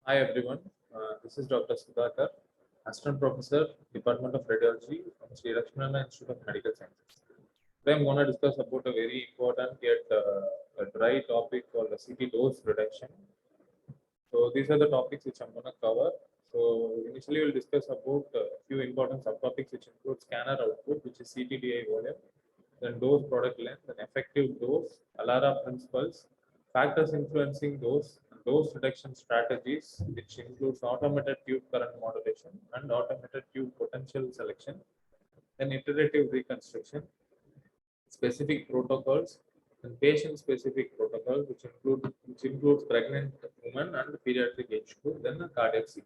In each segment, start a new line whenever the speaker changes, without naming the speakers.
Hi everyone, this is Dr. Sudhakar, Assistant Professor, Department of Radiology from Sri Lakshmana Institute of Medical Sciences. Today I'm going to discuss about a very important yet a dry topic called the CT dose reduction. So these are the topics which I'm going to cover. So initially we'll discuss about a few important subtopics which include scanner output, which is CTDI volume, then dose product length, then effective dose, ALARA principles, factors influencing dose reduction strategies, which includes automated tube current modulation and automated tube potential selection, then iterative reconstruction, specific protocols, and patient-specific protocols, which includes pregnant women and pediatric age group, then a cardiac CT.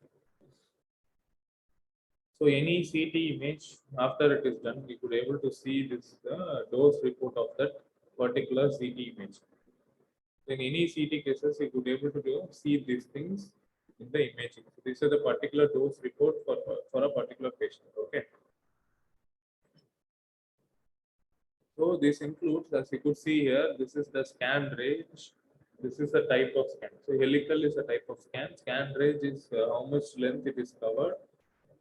So any CT image after it is done, we could able to see this dose report of that particular CT image. In any CT cases, you could able to see these things in the imaging. So these are the particular dose report for a particular patient. Okay. So this includes, as you could see here, this is the scan range. This is the type of scan. So helical is a type of scan. Scan range is how much length it is covered.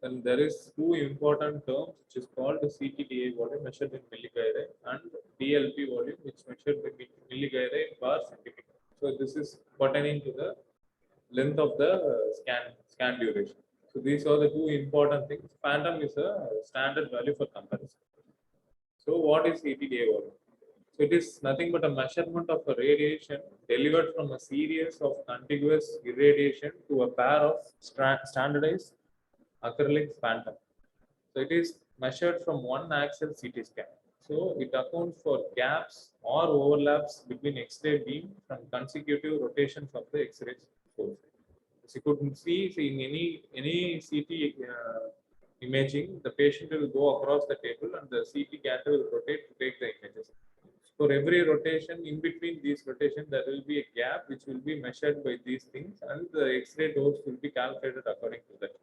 Then there is two important terms, which is called the CTDA volume measured in milligyre and DLP volume, which measured in milligyre per centimeter. So this is pertaining to the length of the scan duration. So these are the two important things. Phantom is a standard value for comparison. So what is CTDA volume? So it is nothing but a measurement of a radiation delivered from a series of contiguous irradiation to a pair of standardized acrylic phantom. So it is measured from one axle CT scan. So it accounts for gaps or overlaps between X-ray beam from consecutive rotations of the X-ray source. As you could see in any CT imaging, the patient will go across the table and the CT scanner will rotate to take the images. For every rotation, in between these rotations, there will be a gap which will be measured by these things, and the X-ray dose will be calculated according to that.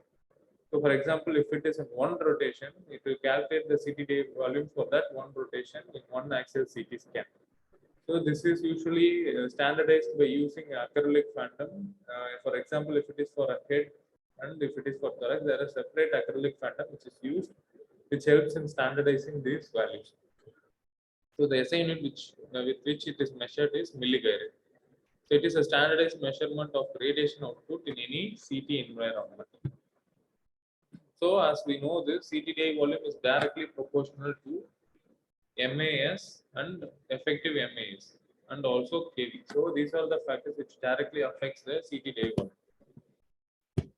So, for example, if it is in one rotation, it will calculate the CTDA volume for that one rotation in one axle CT scan. So, this is usually standardized by using acrylic phantom. For example, if it is for a head and if it is for thorax, there is a separate acrylic phantom which is used, which helps in standardizing these values. So, the SI unit with which it is measured is milligyre. So, it is a standardized measurement of radiation output in any CT environment. So as we know this, CTDI volume is directly proportional to MAS and effective MAS and also KV. So these are the factors which directly affects the CTDI volume.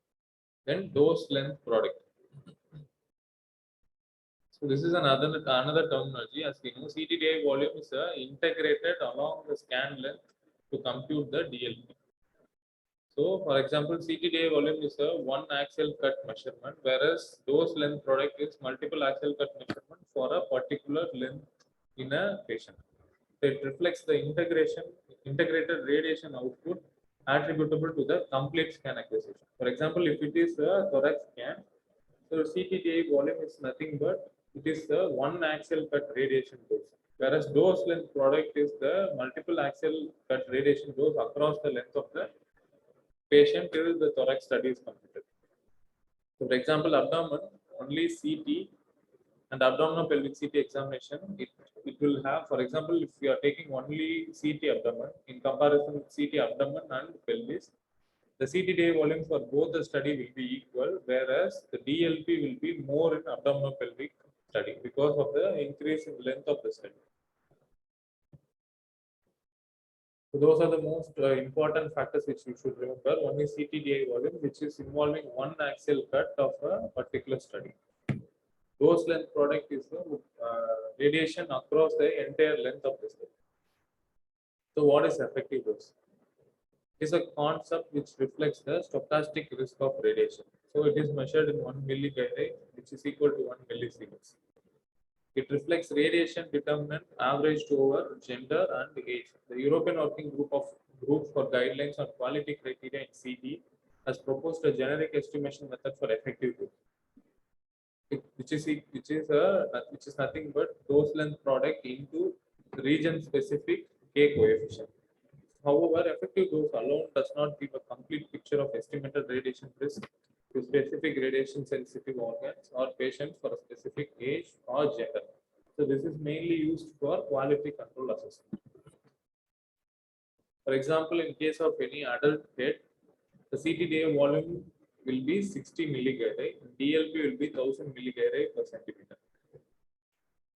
Then dose length product. So this is another terminology. As we know, CTDI volume is integrated along the scan length to compute the DLP. So, for example, CTDA volume is a one axle cut measurement, whereas dose length product is multiple axle cut measurement for a particular length in a patient. So it reflects the integrated radiation output attributable to the complete scan acquisition. For example, if it is a thorax scan, so CTDA volume is nothing but it is a one axle cut radiation dose, whereas dose length product is the multiple axle cut radiation dose across the length of the patient till the thorax study is completed. So, for example, abdomen, only CT and abdominal pelvic CT examination, it will have, for example, if you are taking only CT abdomen in comparison with CT abdomen and pelvis, the CTDA volume for both the study will be equal, whereas the DLP will be more in abdominal pelvic study because of the increase in length of the study. So those are the most important factors which you should remember. One is CTDI volume, which is involving one axial cut of a particular study. Dose length product is the radiation across the entire length of the study. So what is effective dose? It is a concept which reflects the stochastic risk of radiation. So it is measured in 1 milligyre, which is equal to 1 millisievert. It reflects radiation determinant averaged over gender and age. The European Working Group for Guidelines on Quality Criteria in CT has proposed a generic estimation method for effective dose, which is nothing but dose length product into region specific K coefficient. However, effective dose alone does not give a complete picture of estimated radiation risk to specific radiation sensitive organs or patients for a specific age or gender. So this is mainly used for quality control assessment. For example, in case of any adult head, the CTDA volume will be 60 milligyri, DLP will be 1000 milligyri per centimeter.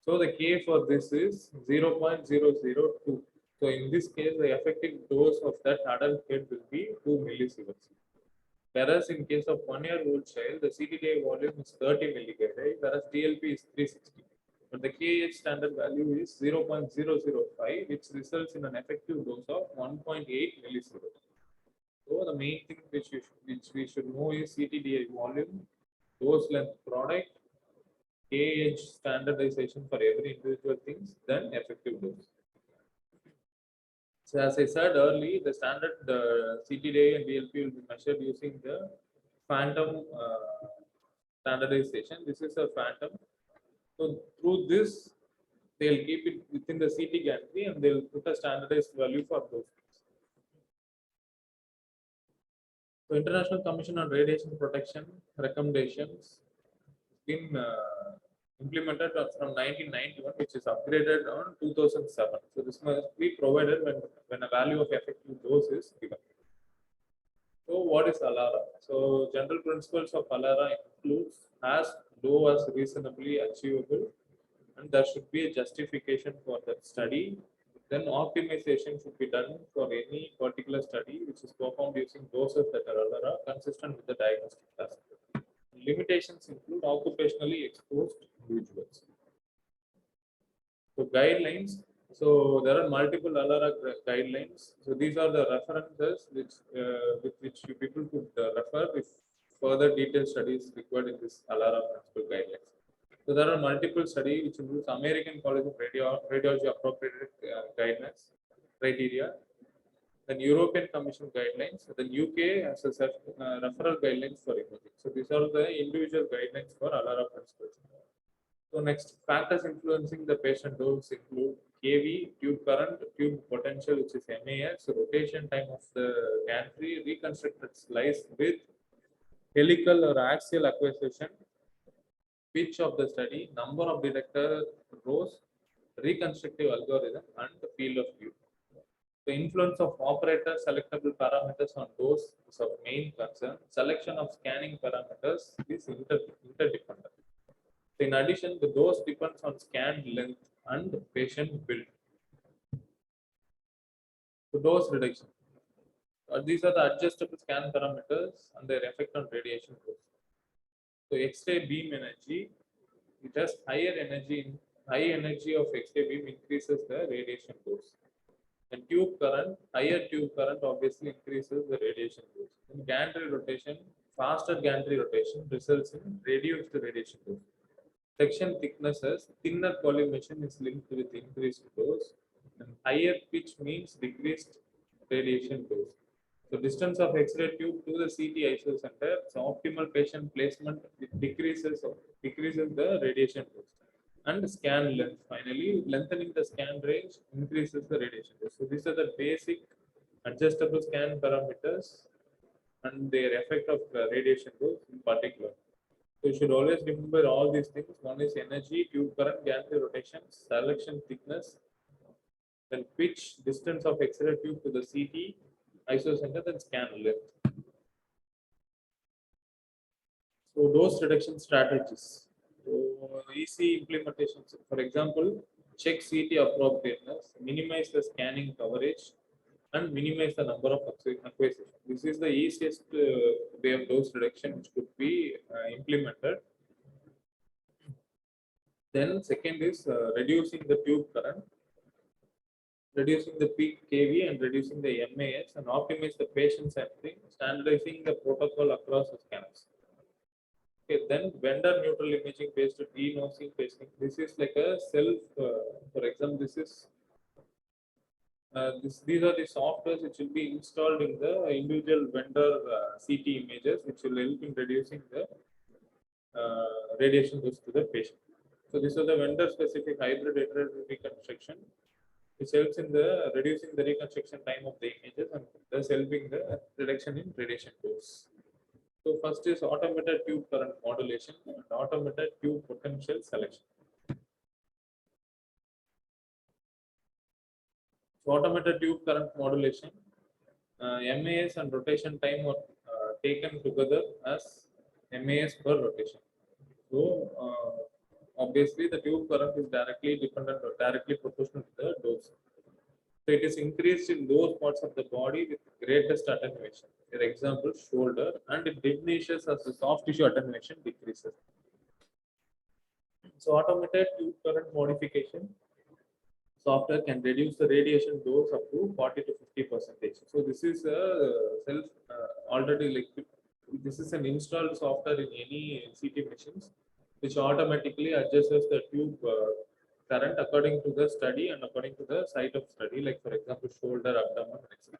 So the K for this is 0.002. So in this case, the effective dose of that adult head will be 2 millisieverts. Whereas in case of 1-year-old child, the CTDA volume is 30 milligyri, whereas DLP is 360. But the KH standard value is 0.005, which results in an effective dose of 1.8 millisieverts. So the main thing which we should know is CTDA volume, dose length product, KH standardization for every individual things, then effective dose. So as I said earlier, the standard CTDA and DLP will be measured using the phantom standardization. This is a phantom. So through this, they'll keep it within the CT gantry and they'll put a standardized value for those things. So International Commission on Radiation Protection recommendations been implemented from 1991, which is upgraded on 2007. So this must be provided when a value of effective dose is given. So what is ALARA? So general principles of ALARA includes as low as reasonably achievable, and there should be a justification for that study. Then optimization should be done for any particular study which is performed using doses that are ALARA consistent with the diagnostic task. Limitations include occupationally exposed individuals. So guidelines. So there are multiple ALARA guidelines. So these are the references which with which you people could refer if further detailed studies required in this ALARA principle guidelines. So there are multiple studies which includes American College of Radiology appropriate guidelines criteria, then European Commission guidelines, then UK has a referral guidelines for imaging. So these are the individual guidelines for ALARA principles. So next, factors influencing the patient dose include KV, tube current, tube potential, which is MAS, rotation time of the gantry, reconstructed slice width, helical or axial acquisition, pitch of the study, number of detector rows, reconstructive algorithm, and the field of view. The influence of operator selectable parameters on dose is of main concern. Selection of scanning parameters is interdependent. In addition, the dose depends on scan length and patient build. So dose reduction. These are the adjustable scan parameters and their effect on radiation dose. So X-ray beam energy, it has higher energy. High energy of X-ray beam increases the radiation dose. And tube current, higher tube current obviously increases the radiation dose. In gantry rotation, faster gantry rotation results in reduced radiation dose. Section thicknesses, thinner collimation is linked with increased dose, and higher pitch means decreased radiation dose. So distance of X-ray tube to the CT ISO center, so optimal patient placement decreases the radiation dose. And scan length, finally, lengthening the scan range increases the radiation dose. So these are the basic adjustable scan parameters and their effect of radiation dose in particular. So you should always remember all these things. One is energy, tube current, gantry rotation, selection thickness, then pitch, distance of X-ray tube to the CT, ISO center, then scan length. So dose reduction strategies. So easy implementations. For example, check CT appropriateness, minimize the scanning coverage, and minimize the number of acquisitions. This is the easiest way of dose reduction which could be implemented. Then second is reducing the tube current, reducing the peak KV and reducing the MAS, and optimize the patient sampling, standardizing the protocol across the scanners. Okay, then vendor neutral imaging based de-nosing testing. This is like a self, for example, this is these are the softwares which will be installed in the individual vendor CT images, which will help in reducing the radiation dose to the patient. So these are the vendor specific hybrid iterative reconstruction. which helps in the reducing the reconstruction time of the images and thus helping the reduction in radiation dose. So first is automated tube current modulation and automated tube potential selection. So automated tube current modulation, MAS and rotation time are taken together as MAS per rotation. So obviously the tube current is directly dependent or directly proportional to the dose. So it is increased in those parts of the body with greatest attenuation. For example, shoulder, and it diminishes as the soft tissue attenuation decreases. So automated tube current modification software can reduce the radiation dose up to 40 to 50%. So this is a self already like this is an installed software in any CT machines, which automatically adjusts the tube current according to the study and according to the site of study, like for example, shoulder, abdomen, etc.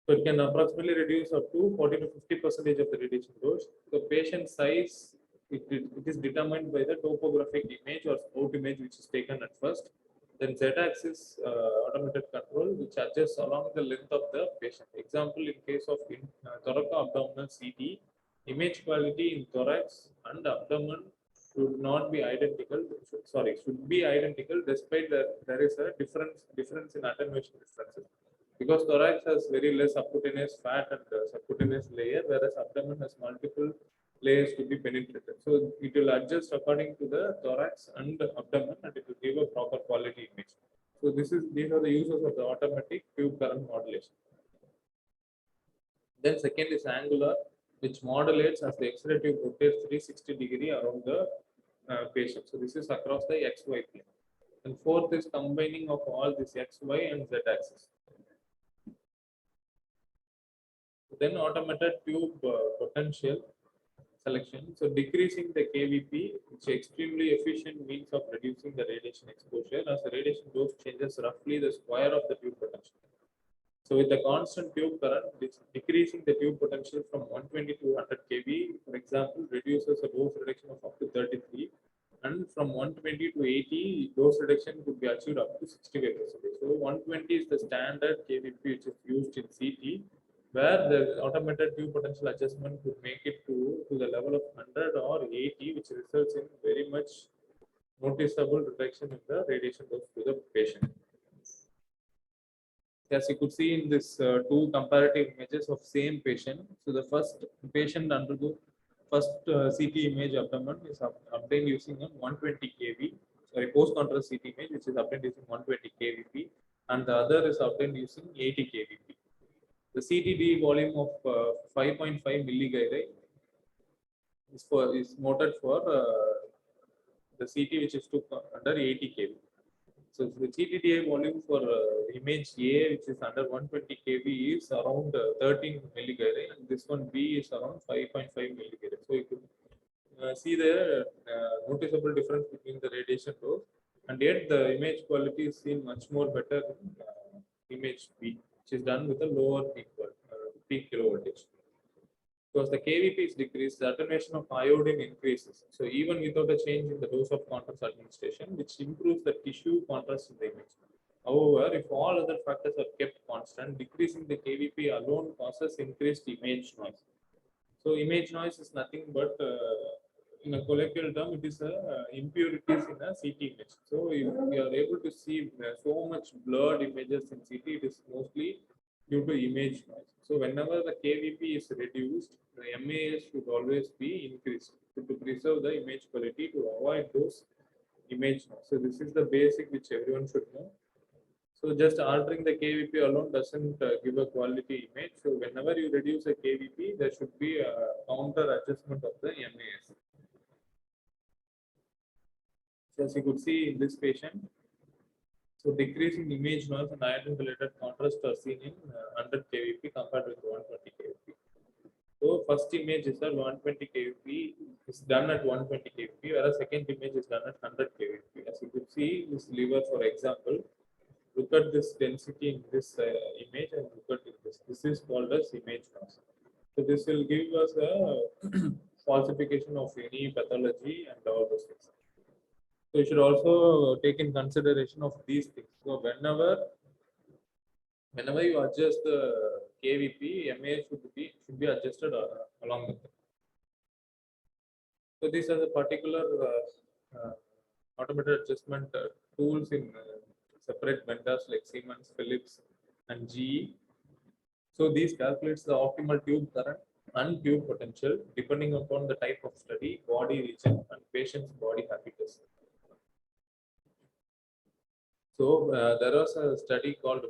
So it can approximately reduce up to 40 to 50% of the radiation dose. The patient size, it is determined by the topographic image or spot image which is taken at first. Then Z-axis automated control, which adjusts along the length of the patient. Example, in case of thoracoabdominal CT, image quality in thorax and abdomen should not be identical. Should be identical despite that there is a difference in attenuation differences. Because thorax has very less subcutaneous fat and subcutaneous layer, whereas abdomen has multiple layers to be penetrated. So it will adjust according to the thorax and the abdomen, and it will give a proper quality image. So these are the uses of the automatic tube current modulation. Then second is angular, which modulates as the X-ray tube rotates 360 degree around the patient. So this is across the XY plane. And fourth is combining of all this XY and Z axis. Then automated tube potential selection. So decreasing the KVP, which is extremely efficient means of reducing the radiation exposure, as the radiation dose changes roughly the square of the tube potential. So with the constant tube current, decreasing the tube potential from 120 to 100 kV, for example, reduces a dose reduction of up to 33, and from 120 to 80, dose reduction could be achieved up to 65%. So 120 is the standard KVP which is used in CT, where the automated tube potential adjustment could make it to the level of 100 or 80, which results in very much noticeable reduction in the radiation dose to the patient. As you could see in this two comparative images of same patient. So the first patient undergo first CT image abdomen is obtained using a 120 kV, post-contrast CT image, which is obtained using 120 kVp, and the other is obtained using 80 kVp. The CTD volume of 5.5 milligyri is noted for the CT which is took under 80 kV. So the CTDA volume for image A, which is under 120 kV, is around 13 milligyri, and this one B is around 5.5 milligyri. So you could see the noticeable difference between the radiation dose, and yet the image quality is seen much more better in image B, which is done with a lower peak kilovoltage. Because the KVP is decreased, the attenuation of iodine increases. So even without a change in the dose of contrast administration, which improves the tissue contrast in the image. However, if all other factors are kept constant, decreasing the KVP alone causes increased image noise. So image noise is nothing but, in a colloquial term, it is impurities in a CT image. So if we are able to see so much blurred images in CT, it is mostly due to image noise. So whenever the KVP is reduced, the MAS should always be increased to preserve the image quality, to avoid those image noise. So this is the basic which everyone should know. So just altering the KVP alone doesn't give a quality image. So whenever you reduce a KVP, there should be a counter adjustment of the MAS. So as you could see in this patient, so decreasing image noise and iodine-related contrast are seen in 100 kVp compared with 120 kVp. So first image is at 120 kVp is done at 120 kVp, whereas second image is done at 100 kVp. As you could see, this lever, for example, look at this density in this image and look at this. This is called as image noise. So this will give us a falsification of any pathology and all those things. So you should also take in consideration of these things. So whenever you adjust the KVP, MA should be adjusted along with it. So these are the particular automated adjustment tools in separate vendors like Siemens, Philips, and GE. So these calculates the optimal tube current and tube potential depending upon the type of study, body region, and patient's body habitus. So there was a study called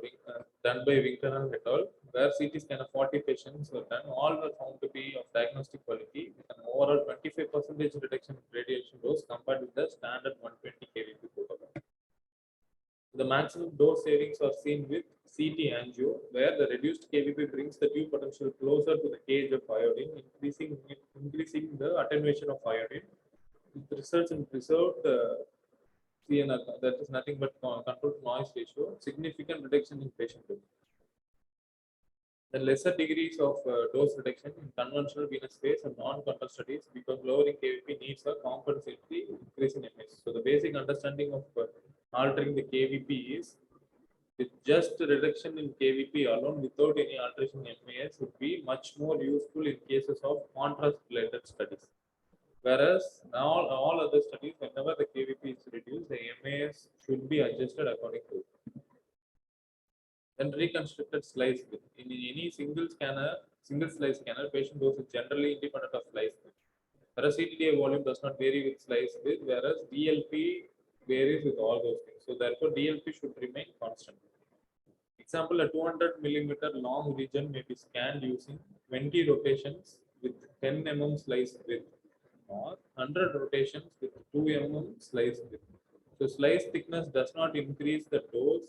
done by Winter and et al., where CT scan of 40 patients were done. All were found to be of diagnostic quality with an overall 25% reduction in radiation dose compared with the standard 120 kV protocol. The maximum dose savings are seen with CT angio, where the reduced KVP brings the tube potential closer to the cage of iodine, increasing the attenuation of iodine. It results in preserved CNR, that is nothing but controlled noise ratio, significant reduction in patient dose. The lesser degrees of dose reduction in conventional venous phase and non-control studies because lowering KVP needs a compensatory increase in MS. So the basic understanding of altering the KVP is with just reduction in KVP alone without any alteration in MAS would be much more useful in cases of contrast-related studies. Whereas all other studies, whenever the KVP is reduced, the MAS should be adjusted according to it. Then reconstructed slice width. In any single slice scanner, patient dose is generally independent of slice width. Whereas CTDA volume does not vary with slice width, whereas DLP varies with all those things. So therefore, DLP should remain constant. Example, a 200 millimeter long region may be scanned using 20 rotations with 10 mm slice width or 100 rotations with 2 mm slice width. So slice thickness does not increase the dose,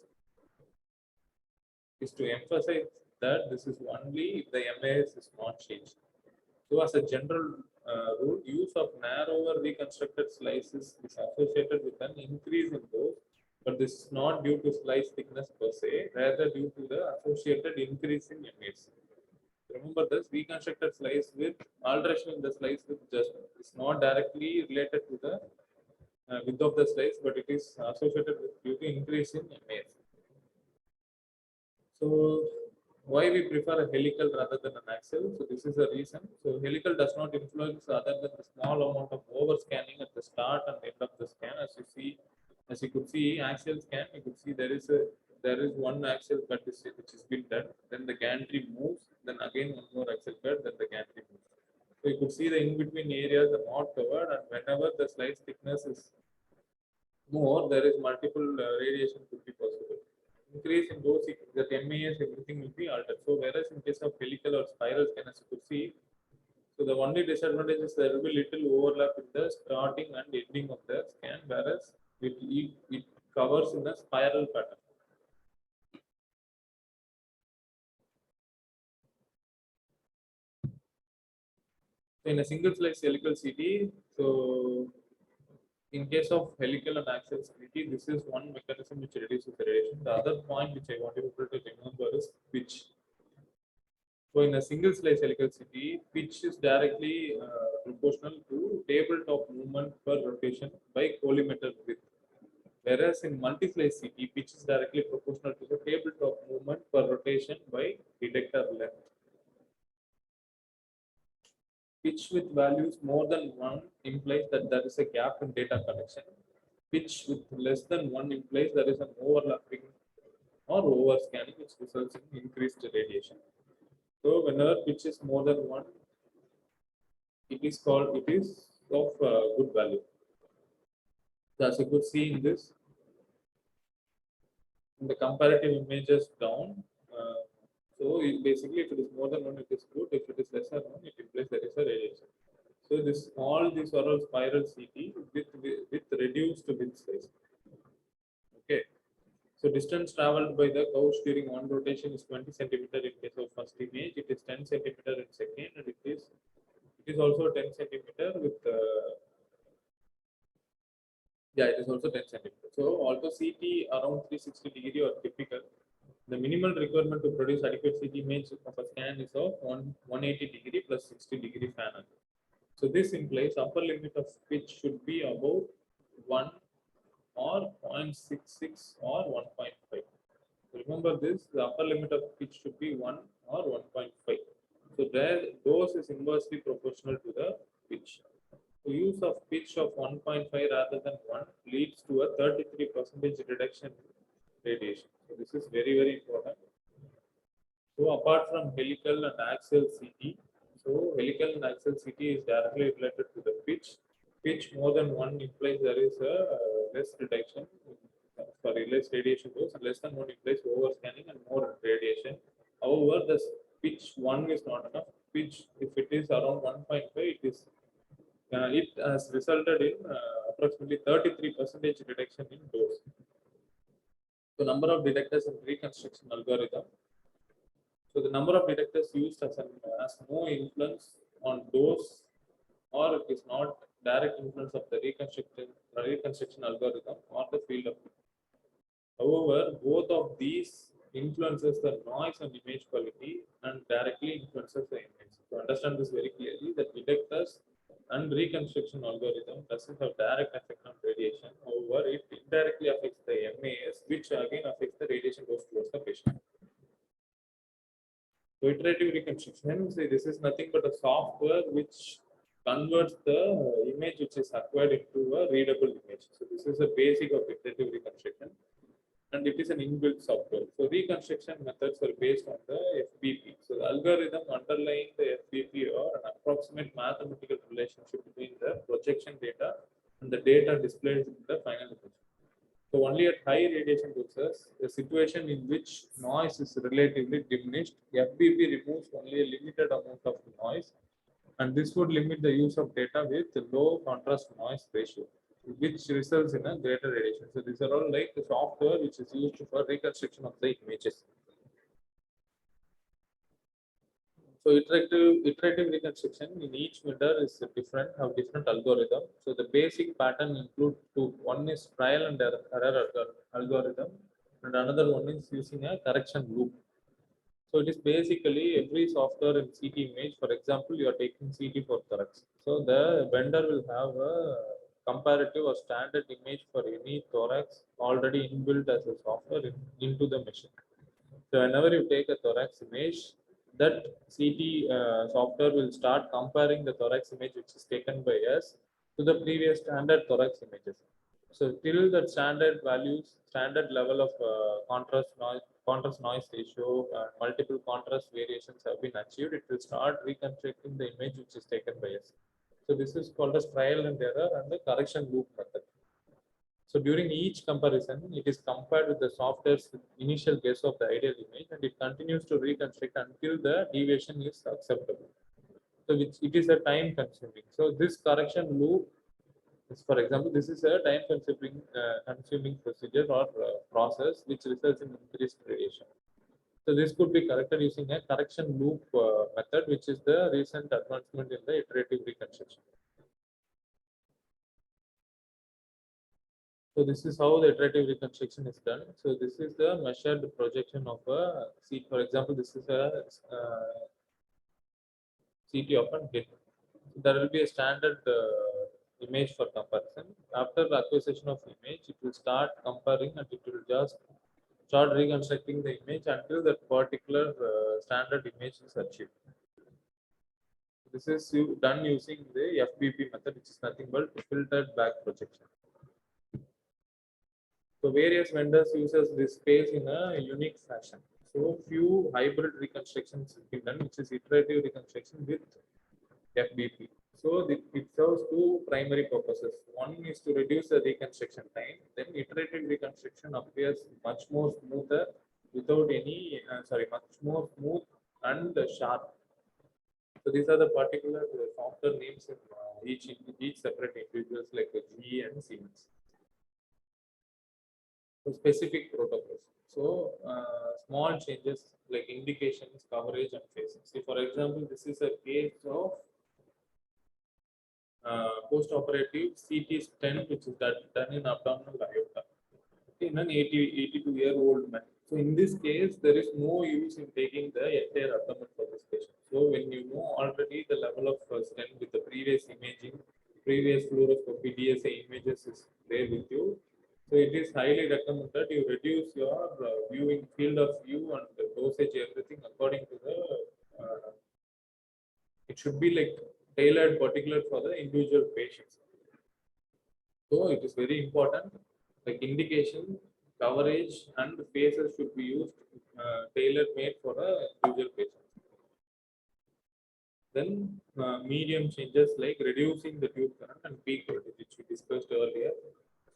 is to emphasize that this is only if the MAS is not changed. So as a general rule, use of narrower reconstructed slices is associated with an increase in dose, but this is not due to slice thickness per se, rather due to the associated increase in MAS. Remember this, reconstructed slice width, alteration in the slice width just is not directly related to the width of the slice, but it is associated with due to increase in MAS. So why we prefer a helical rather than an axial? So this is the reason. So helical does not influence other than the small amount of over scanning at the start and end of the scan. As you could see, axial scan, you could see there is one axial cut which is been done. Then the gantry moves. Then again one more axial cut. Then the gantry moves. So you could see the in between areas are not covered, and whenever the slice thickness is more, there is multiple radiation could be possible. Increase in dose, that MAS, everything will be altered. So whereas in case of helical or spiral scan, as you could see, so the only disadvantage is there will be little overlap in the starting and ending of the scan, whereas it covers in a spiral pattern. So in a single slice helical CT, so in case of helical and axle Ct, this is one mechanism which reduces the radiation. The other point which I want you to remember is pitch. So in a single slice helical Ct, pitch is directly proportional to tabletop movement per rotation by collimator width. Whereas in multi-slice Ct, pitch is directly proportional to the tabletop movement per rotation by detector length. Pitch with values more than 1 implies that there is a gap in data collection. Pitch with less than 1 implies there is an overlapping or overscanning, which results in increased radiation. So whenever pitch is more than 1, it is of good value. So as you could see in this, in the comparative images down, so basically if it is more than 1, it is good. If it is lesser than 1, it implies there is a radiation. So all these are all spiral CT with reduced width size. Okay. So distance traveled by the couch during one rotation is 20 centimeter in case of first image. It is 10 centimeter in second, and it is also 10 centimeter with it is also 10 centimeter. So although CT around 360 degree are typical, the minimal requirement to produce adequate CT image of a scan is of 180 degree plus 60 degree fan angle. So this implies upper limit of pitch should be about 1 or 0.66 or 1.5. Remember this, the upper limit of pitch should be 1 or 1.5. So there, dose is inversely proportional to the pitch. The use of pitch of 1.5 rather than 1 leads to a 33% reduction in radiation. So this is very, very important. So apart from helical and axial CT, so helical and axial CT is directly related to the pitch. Pitch more than 1 implies there is a less reduction, sorry, less radiation dose, and less than 1 implies overscanning and more radiation. However, the pitch 1 is not enough. Pitch, if it is around 1.5, it has resulted in approximately 33% reduction in dose. So number of detectors in reconstruction algorithm. So the number of detectors used has no influence on dose, or it is not direct influence of the reconstruction algorithm or the field of view. However, both of these influences the noise and image quality and directly influences the image. To understand this very clearly, the detectors and reconstruction algorithm doesn't have direct effect on radiation. However, it indirectly affects the MAS, which again affects the radiation dose towards the patient. So iterative reconstruction, say this is nothing but a software which converts the image which is acquired into a readable image. So this is the basic of iterative reconstruction, and it is an inbuilt software. So reconstruction methods are based on the FBP. So the algorithm underlying the FBP are an approximate mathematical relationship between the projection data and the data displayed in the final image. So only at high radiation doses, a situation in which noise is relatively diminished, FBP removes only a limited amount of noise, and this would limit the use of data with low contrast noise ratio, which results in a greater radiation. So these are all like the software which is used for reconstruction of the images. So iterative reconstruction in each vendor is different, have different algorithm. So the basic pattern include two. One is trial and error algorithm, and another one is using a correction loop. So it is basically every software in CT image. For example, you are taking CT for thorax. So the vendor will have a comparative or standard image for any thorax already inbuilt as a software into the machine. So whenever you take a thorax image, that CT software will start comparing the thorax image which is taken by us to the previous standard thorax images. So till that standard values, standard level of contrast noise ratio, multiple contrast variations have been achieved, it will start reconstructing the image which is taken by us. So this is called as trial and error and the correction loop method. So during each comparison, it is compared with the software's initial guess of the ideal image, and it continues to reconstruct until the deviation is acceptable. So it is a time consuming. So this correction loop is, for example, this is a time consuming procedure or process which results in increased radiation. So this could be corrected using a correction loop method, which is the recent advancement in the iterative reconstruction. So this is how the iterative reconstruction is done. So this is the measured projection of a CT. For example, this is a CT of a disc. So there will be a standard image for comparison. After the acquisition of image, it will start comparing and it will just start reconstructing the image until that particular standard image is achieved. This is done using the FBP method, which is nothing but filtered back projection. So various vendors uses this space in a unique fashion. So few hybrid reconstructions have been done, which is iterative reconstruction with FBP. So it serves two primary purposes. One is to reduce the reconstruction time. Then iterative reconstruction appears much more smoother without any, much more smooth and sharp. So these are the particular software names in each separate individuals like G and Siemens. So specific protocols. So small changes like indications, coverage, and phasing. See, for example, this is a case of post-operative CT stent, which is done in abdominal aorta in an 82-year-old man. So in this case, there is no use in taking the entire abdomen for this patient. So when you know already the level of stent with the previous imaging, previous fluoroscopy DSA images is there with you. So it is highly recommended you reduce your viewing field of view and the dosage everything according to the. It should be like tailored particular for the individual patients. So it is very important. Like indication, coverage, and phases should be used tailor made for a individual patient. Then medium changes like reducing the tube current and peak voltage, which we discussed earlier.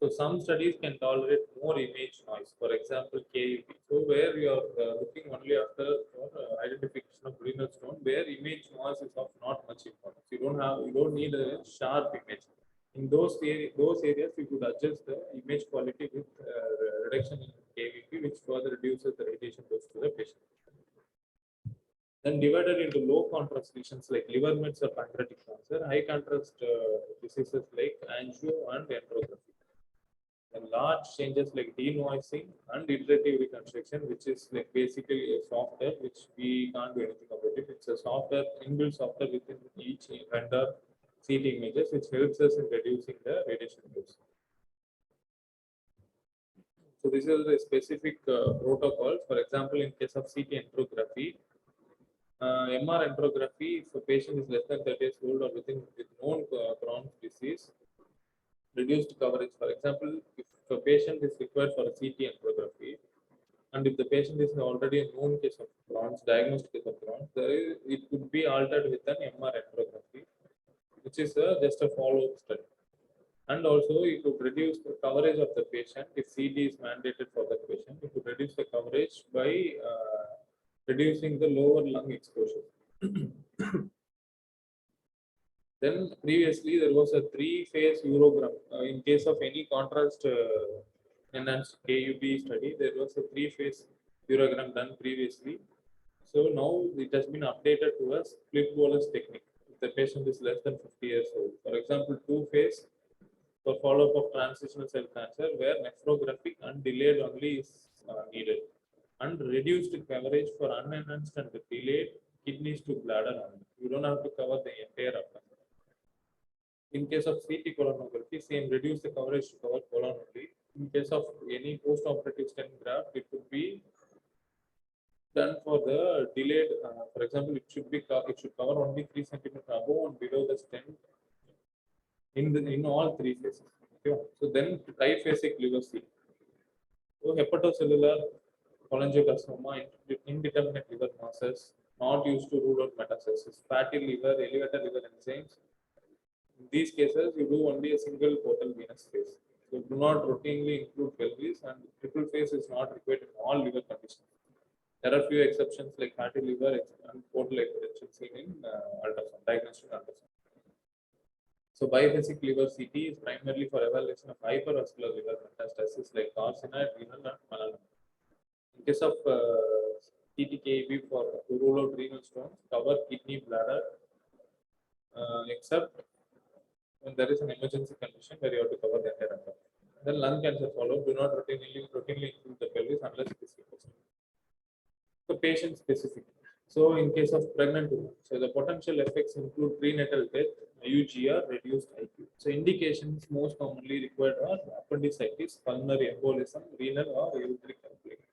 So some studies can tolerate more image noise. For example, KUP. So where you are looking only after identification of renal stone, where image noise is of not much importance. You don't need a sharp image. In those areas, you could adjust the image quality with reduction in KVP, which further reduces the radiation dose to the patient. Then divided into low contrast lesions like liver mets or pancreatic cancer, high contrast diseases like angio and enterography. And large changes like denoising and iterative reconstruction, which is like basically a software which we can't do anything about it. It's a software, inbuilt software within each render CT images, which helps us in reducing the radiation dose. So this is a specific protocol. For example, in case of CT enterography, MR enterography, if a patient is less than 30 years old or with known Crohn's disease, reduced coverage. For example, if a patient is required for a CT enterography, and if the patient is already a known case of Crohn's, diagnosed case of Crohn's, it could be altered with an MR enterography, which is just a follow-up study. And also, it could reduce the coverage of the patient if CD is mandated for the patient. It could reduce the coverage by reducing the lower lung exposure. Then previously there was a three-phase urogram. In case of any contrast enhanced KUB study, there was a three-phase urogram done previously. So now it has been updated to a split bolus technique. If the patient is less than 50 years old, for example, two-phase for follow-up of transitional cell cancer, where nephrographic and delayed only is needed, and reduced coverage for unenhanced and delayed kidneys to bladder only. You don't have to cover the entire abdomen. In case of CT colonography, same reduce the coverage to cover colon only. In case of any post-operative stent graft, it could be done for the delayed. For example, it should cover only 3 centimeters above and below the stent in all three phases. Okay. So then triphasic liver CT. So hepatocellular cholangiocarcinoma, indeterminate liver masses, not used to rule out metastasis, fatty liver, elevated liver enzymes. In these cases, you do only a single portal venous phase. So do not routinely include pelvis, and triple phase is not required in all liver conditions. There are few exceptions like fatty liver and portal hypertension seen in ultrasound, diagnostic ultrasound. So biphasic liver CT is primarily for evaluation of hypervascular liver metastasis like carcinoid, renal, and melanoma. In case of CTKB for to rule out renal stones, cover kidney, bladder, except when there is an emergency condition where you have to cover the entire abdomen. Then lung cancer followed. Do not routinely include the pelvis unless it is requested. So patient specific. So in case of pregnant women, so the potential effects include prenatal death, UGR, reduced IQ. So indications most commonly required are appendicitis, pulmonary embolism, renal or ureteric conflict.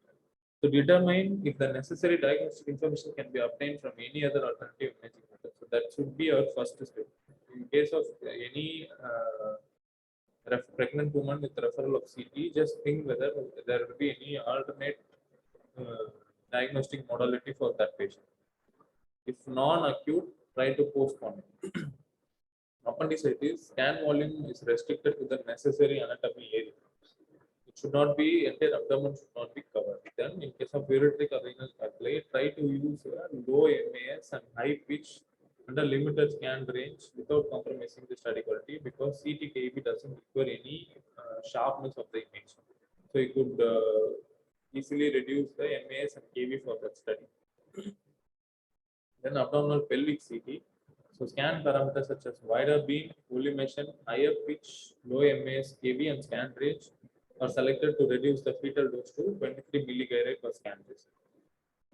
To determine if the necessary diagnostic information can be obtained from any other alternative imaging method. So that should be our first step. In case of any pregnant woman with referral of CT, just think whether there will be any alternate diagnostic modality for that patient. If non-acute, try to postpone it. Appendicitis, scan volume is restricted to the necessary anatomy area. It should not be, entire abdomen should not be covered. Then, in case of ureteric or renal calculate, try to use a low MAS and high pitch under limited scan range without compromising the study quality, because CTKB doesn't require any sharpness of the image. So you could easily reduce the MAS and KB for that study. Then abdominal pelvic CT. So scan parameters such as wider beam, collimation, higher pitch, low MAS, KB and scan range are selected to reduce the fetal dose to 23 milligauge per scan range.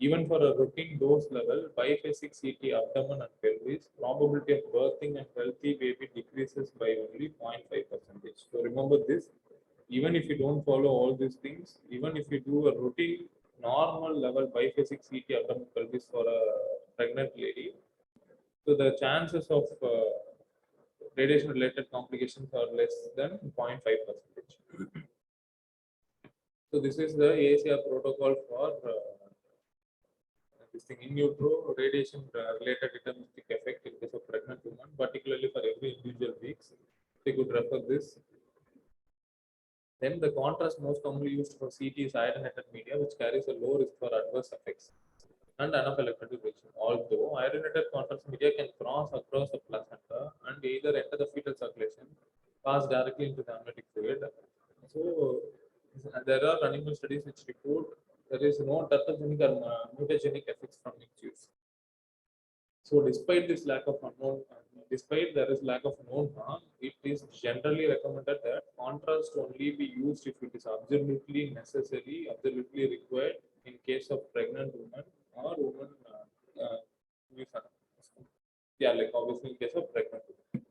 Even for a routine dose level, biphasic CT abdomen and pelvis, probability of birthing and healthy baby decreases by only 0.5%. So remember this, even if you don't follow all these things, even if you do a routine normal level biphasic CT abdominal pelvis for a pregnant lady, so the chances of radiation related complications are less than 0.5%. So this is the ACR protocol for this thing in utero radiation related deterministic effect in case of pregnant woman, particularly for every individual weeks. You could refer this. Then the contrast most commonly used for CT is iron-netted media, which carries a low risk for adverse effects and anaphylactic reaction. Although iron-netted contrast media can cross across the placenta and either enter the fetal circulation, pass directly into the amniotic fluid. So there are animal studies which report there is no teratogenic or mutagenic effects from its use. So despite this lack of unknown, despite there is lack of known harm, it is generally recommended that contrast only be used if it is absolutely necessary, absolutely required in case of pregnant women or women with, yeah, like obviously in case of pregnant women.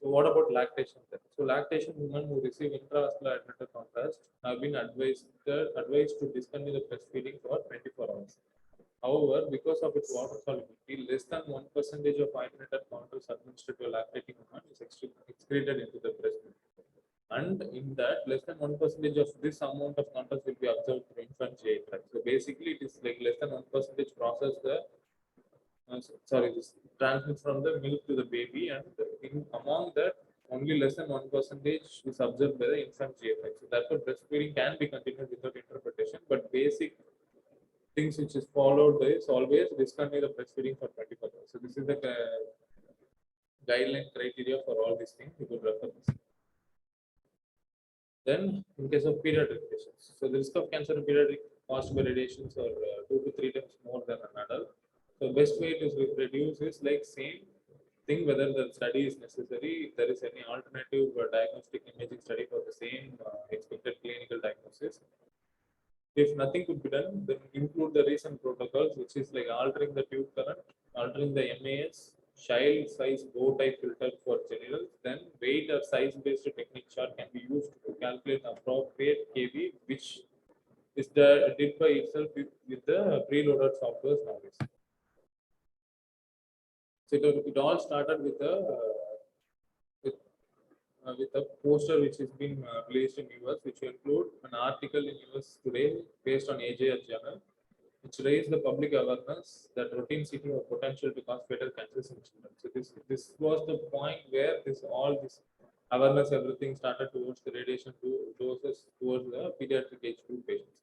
So what about lactation then? So lactation women who receive intravascular admitted contrast have been advised to discontinue the breastfeeding for 24 hours. However, because of its water solubility, less than 1% of iron-netted contrast administered to a lactating woman is excreted into the breast milk. And in that, less than 1% of this amount of contrast will be observed through infant GI tract. So basically, it is like less than 1% process the this transmits from the milk to the baby, and among that, only less than 1% is observed by the infant GI tract. So therefore, breastfeeding can be continued without interpretation, but basic things which is followed is always discontinue the breastfeeding for 24 hours. So this is the guideline criteria for all these things. You could refer this. Then, in case of pediatric patients, so the risk of cancer in pediatric caused by radiations are 2 to 3 times more than an adult. So best way to reduce is like same thing whether the study is necessary. If there is any alternative diagnostic imaging study for the same expected clinical diagnosis. If nothing could be done, then include the recent protocols, which is like altering the tube current, altering the MAS, child size bow tie filter for genitals, then weight or size based technique chart can be used to calculate appropriate KB, which is did by itself with the preloaded software nowadays. So it all started with with a poster which has been released in US, which include an article in US Today based on AJR journal, which raised the public awareness that routine CT has potential to cause fatal cancers in children. So this was the point where all this awareness, everything started towards the radiation doses towards the pediatric age group patients.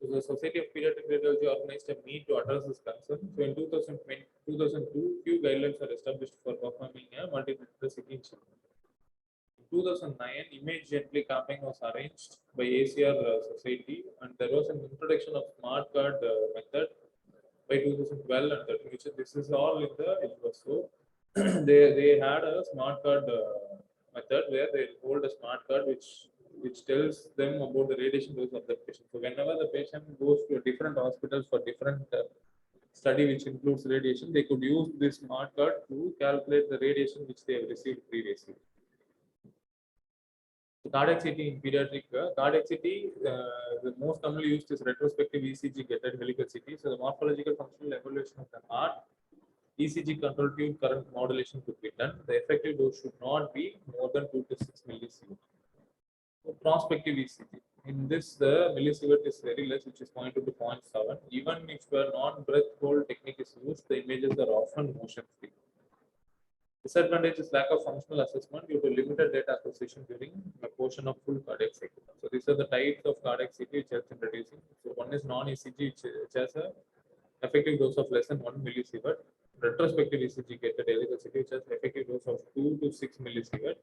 So the Society of Pediatric Radiology organized a meet to address this concern. So in 2002, few guidelines are established for performing a multidisciplinary CT in children. 2009, image gently campaign was arranged by ACR Society, and there was an introduction of smart card method by 2012 and 13, which this is all in the US. So they had a smart card method where they hold a smart card which tells them about the radiation dose of the patient. So whenever the patient goes to a different hospitals for different study which includes radiation, they could use this smart card to calculate the radiation which they have received previously. So cardiac CT in pediatric, cardiac CT, the most commonly used is retrospective ECG gated helical CT. So the morphological functional evaluation of the heart, ECG control tube current modulation could be done. The effective dose should not be more than 2 to 6 millisievert. So prospective ECG. In this, the millisievert is very less, which is 0.2 to 0.7. Even if a non-breath hold technique is used, the images are often motion free. Disadvantage is lack of functional assessment due to limited data acquisition during a portion of full cardiac cycle. So these are the types of cardiac CT which helps in reducing. So one is non-ECG, which has a effective dose of less than 1 millisievert. Retrospective ECG gated helical CT, which has effective dose of 2 to 6 millisievert.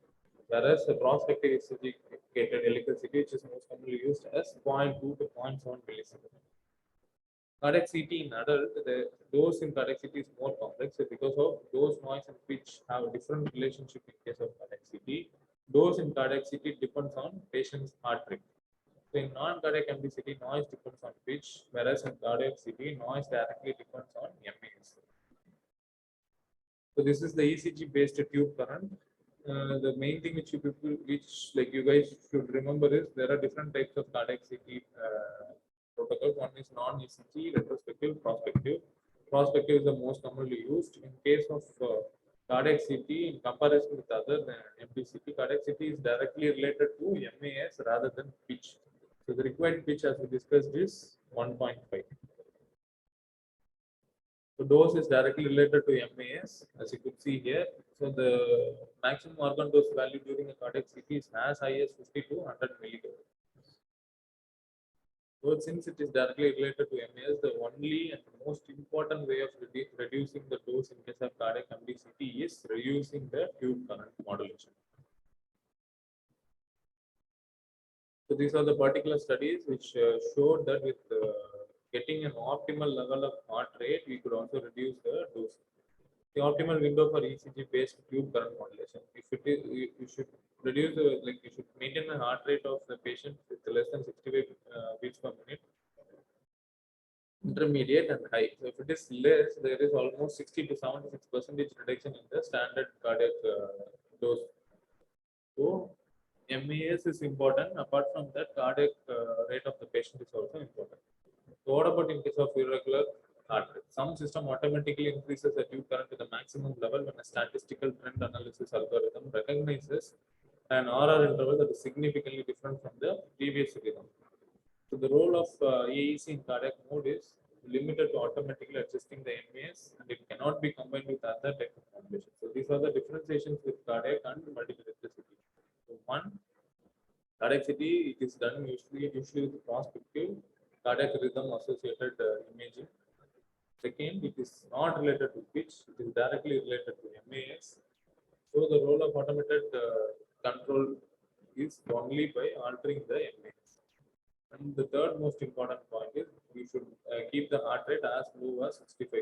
Whereas the prospective ECG gated helical CT, which is most commonly used as 0.2 to 0.7 millisievert. Cardiac CT in adult, the dose in cardiac CT is more complex because of dose, noise, and pitch have a different relationship in case of cardiac CT. Dose in cardiac CT depends on patient's heart rate. So in non-cardiac MD noise depends on pitch, whereas in cardiac CT, noise directly depends on MAS. So this is the ECG based tube current. The main thing which like you guys should remember is there are different types of cardiac CT protocols. One is non-ECG, retrospective, prospective. Prospective is the most commonly used. In case of cardiac CT, in comparison with other MPCT, cardiac CT is directly related to MAS rather than pitch. So the required pitch, as we discussed, is 1.5. So dose is directly related to MAS, as you could see here. So the maximum organ dose value during a cardiac CT is as high as 50 to 100 milligrams. So since it is directly related to MAS, the only and most important way of reducing the dose in case of cardiac MDCT is reducing the tube current modulation. So these are the particular studies which showed that with getting an optimal level of heart rate, we could also reduce the dose. The optimal window for ECG-based tube current modulation. If it is, you should reduce you should maintain the heart rate of the patient with less than 65 beats per minute, intermediate and high. So if it is less, there is almost 60 to 76% reduction in the standard cardiac dose. So MAS is important. Apart from that, cardiac rate of the patient is also important. So what about in case of irregular heart rate? Some system automatically increases the tube current to the maximum level when a statistical trend analysis algorithm recognizes an RR interval that is significantly different from the previous rhythm. So the role of AEC in cardiac mode is limited to automatically adjusting the MAS, and it cannot be combined with other type of modulation. So these are the differentiations with cardiac and multiple electricity. So one, cardiac CT, it is done usually with prospective cardiac rhythm associated imaging. Second, it is not related to pitch, it is directly related to MAS. So the role of automated control is only by altering the MAS. And the third most important point is we should keep the heart rate as low as 65.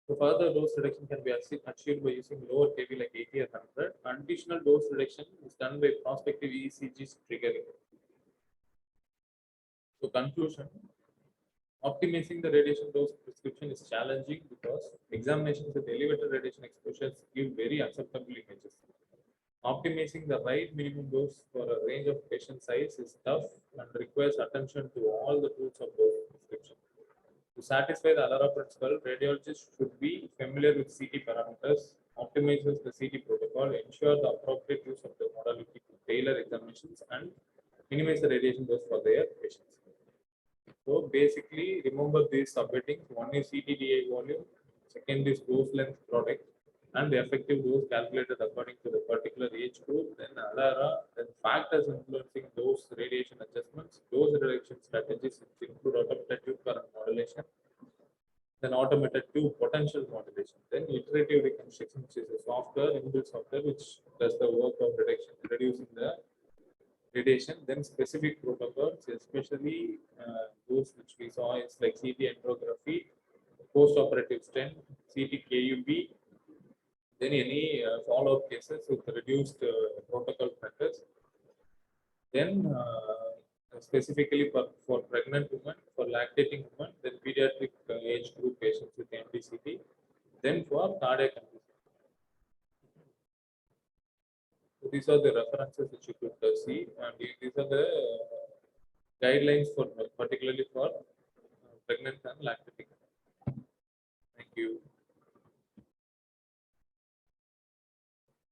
So further dose reduction can be achieved by using lower kV like 80 or 100. Additional dose reduction is done by prospective ECG triggering. So conclusion, optimizing the radiation dose prescription is challenging because examinations with elevated radiation exposures give very acceptable images. Optimizing the right minimum dose for a range of patient size is tough and requires attention to all the tools of dose prescription. To satisfy the ALARA principle, radiologists should be familiar with CT parameters, optimizes the CT protocol, ensure the appropriate use of the modality to tailor examinations, and minimize the radiation dose for their patients. So basically, remember these subheadings. One is CTDA volume, second is dose length product, and the effective dose calculated according to the particular age group, then ALARA, then factors influencing dose radiation adjustments, dose reduction strategies which include automated tube current modulation, then automated tube potential modulation, then iterative reconstruction, which is a software, inbuilt software, which does the work of reducing the radiation, then specific protocols, especially those which we saw is like CT enterography, post-operative stent, CT KUB, then any follow-up cases with reduced protocol factors, then specifically for pregnant women, for lactating women, then pediatric age group patients with MDCT, then for cardiac MDCT. So these are the references which you could see, and these are the guidelines for particularly for pregnant and lactating. Thank you.